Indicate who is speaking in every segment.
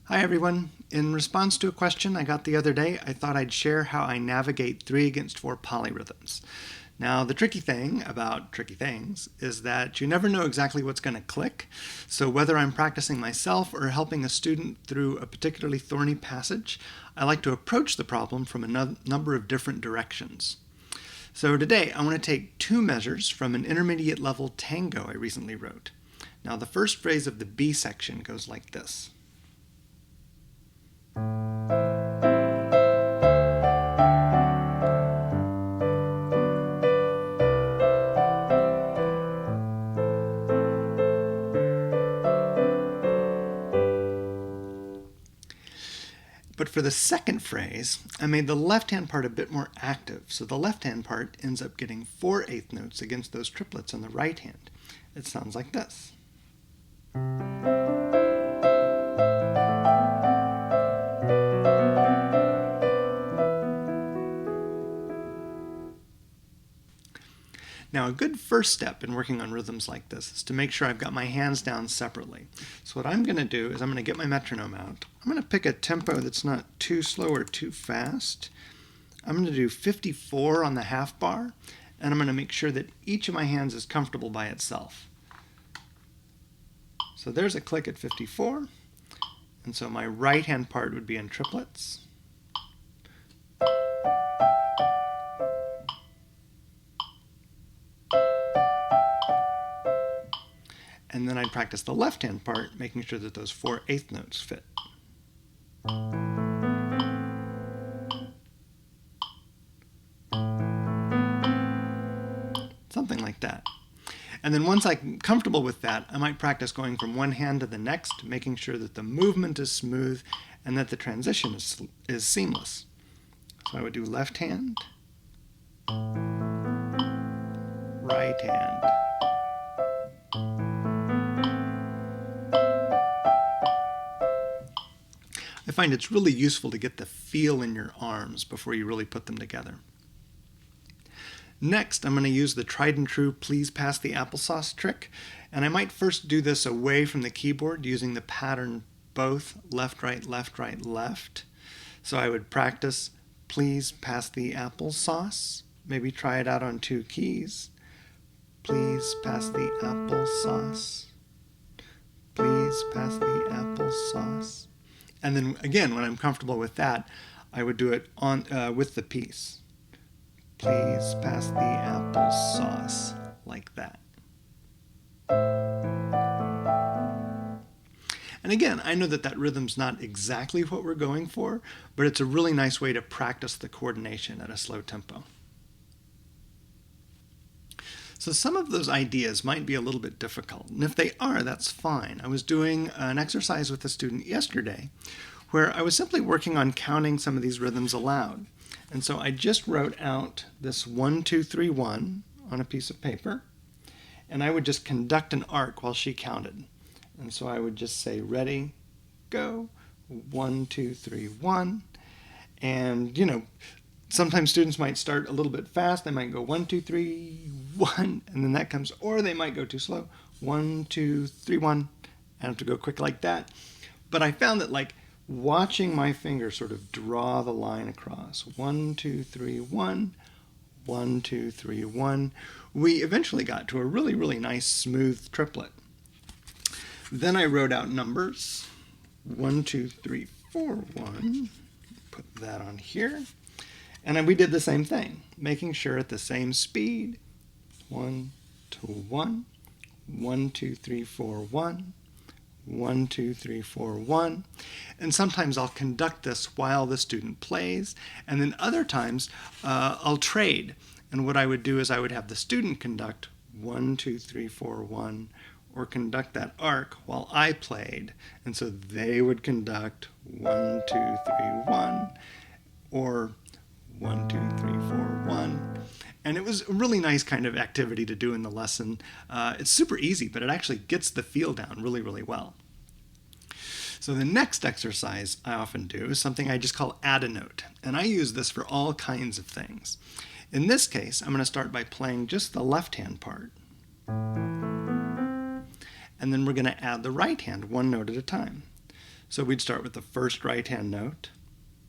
Speaker 1: Hi everyone. In response to a question I got the other day, I thought I'd share how I navigate 3/4 polyrhythms. Now, the tricky thing about tricky things is that you never know exactly what's going to click. So whether I'm practicing myself or helping a student through a particularly thorny passage, I like to approach the problem from a number of different directions. So today I want to take two measures from an intermediate level tango I recently wrote. Now, the first phrase of the B section goes like this. But for the second phrase, I made the left-hand part a bit more active, so the left-hand part ends up getting 4/8 notes against those triplets on the right hand. It sounds like this. Now, a good first step in working on rhythms like this is to make sure I've got my hands down separately. So what I'm going to do is I'm going to get my metronome out. I'm going to pick a tempo that's not too slow or too fast. I'm going to do 54 on the half bar, and I'm going to make sure that each of my hands is comfortable by itself. So there's a click at 54, and so my right hand part would be in triplets. And then I'd practice the left-hand part, making sure that those 4/8 notes fit. Something like that. And then once I'm comfortable with that, I might practice going from one hand to the next, making sure that the movement is smooth and that the transition is seamless. So I would do left hand, right hand, I find it's really useful to get the feel in your arms before you really put them together. Next, I'm going to use the tried and true please pass the applesauce trick, and I might first do this away from the keyboard using the pattern both left, right, left, right, left. So I would practice please pass the applesauce, maybe try it out on 2 keys. Please pass the applesauce. Please pass the applesauce. And then again, when I'm comfortable with that, I would do it on with the piece. Please pass the applesauce, like that. And again, I know that that rhythm's not exactly what we're going for, but it's a really nice way to practice the coordination at a slow tempo. So some of those ideas might be a little bit difficult, and if they are, that's fine. I was doing an exercise with a student yesterday where I was simply working on counting some of these rhythms aloud. And so I just wrote out this 1, 2, 3, 1 on a piece of paper, and I would just conduct an arc while she counted. And so I would just say, ready, go, 1, 2, 3, 1. And, sometimes students might start a little bit fast. They might go 1, 2, 3, 1, and then that comes, or they might go too slow. 1, 2, 3, 1. I have to go quick like that. But I found that watching my finger sort of draw the line across, 1, 2, 3, 1, 1, 2, 3, 1, we eventually got to a really, really nice smooth triplet. Then I wrote out numbers, 1, 2, 3, 4, 1, put that on here. And we did the same thing, making sure at the same speed, 1, 2, 1, 1, 2, 3, 4, 1, 1, 2, 3, 4, 1. And sometimes I'll conduct this while the student plays, and then other times I'll trade. And what I would do is I would have the student conduct 1, 2, 3, 4, 1, or conduct that arc while I played. And so they would conduct 1, 2, 3, 1, or 1, 2, 3, 4, 1. And it was a really nice kind of activity to do in the lesson. It's super easy, but it actually gets the feel down really, really well. So the next exercise I often do is something I just call add a note. And I use this for all kinds of things. In this case, I'm going to start by playing just the left-hand part. And then we're going to add the right hand one note at a time. So we'd start with the first right-hand note.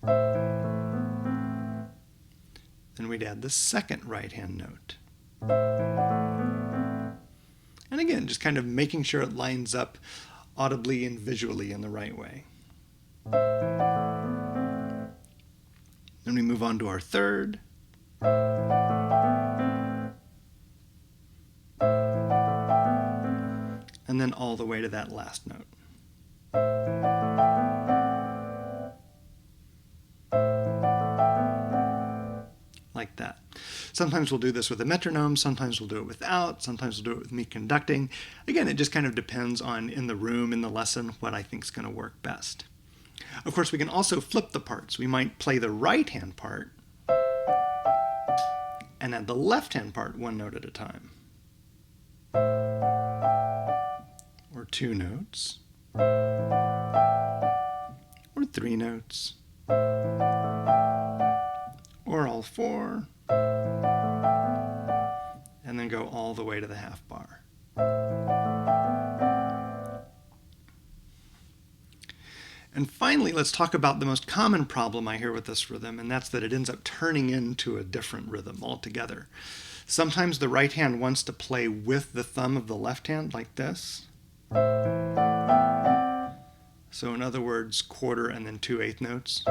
Speaker 1: Then we'd add the second right-hand note. And again, just kind of making sure it lines up audibly and visually in the right way. Then we move on to our third. And then all the way to that last note. Like that. Sometimes we'll do this with a metronome, sometimes we'll do it without, sometimes we'll do it with me conducting. Again, it just kind of depends on, in the room, in the lesson, what I think is going to work best. Of course, we can also flip the parts. We might play the right-hand part and add the left-hand part one note at a time. Or two notes. Or three notes. Or all four. And then go all the way to the half bar. And finally, let's talk about the most common problem I hear with this rhythm, and that's that it ends up turning into a different rhythm altogether. Sometimes the right hand wants to play with the thumb of the left hand like this. So in other words, quarter and then 2/8 notes.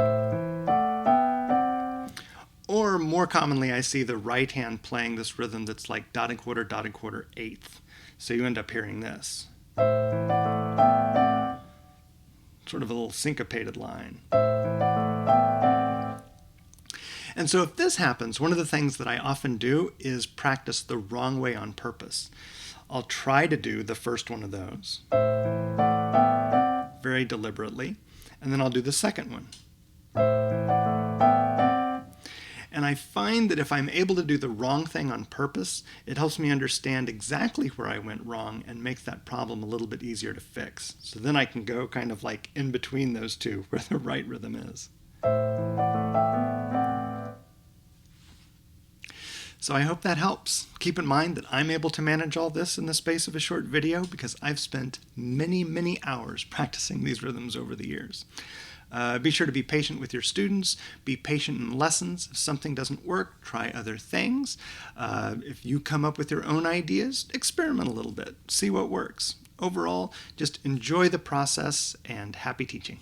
Speaker 1: Or more commonly, I see the right hand playing this rhythm that's like dot and quarter, eighth. So you end up hearing this. Sort of a little syncopated line. And so if this happens, one of the things that I often do is practice the wrong way on purpose. I'll try to do the first one of those very deliberately, and then I'll do the second one. And I find that if I'm able to do the wrong thing on purpose, it helps me understand exactly where I went wrong and makes that problem a little bit easier to fix. So then I can go kind of like in between those two where the right rhythm is. So I hope that helps. Keep in mind that I'm able to manage all this in the space of a short video because I've spent many, many hours practicing these rhythms over the years. Be sure to be patient with your students. Be patient in lessons. If something doesn't work, try other things. If you come up with your own ideas, experiment a little bit. See what works. Overall, just enjoy the process and happy teaching.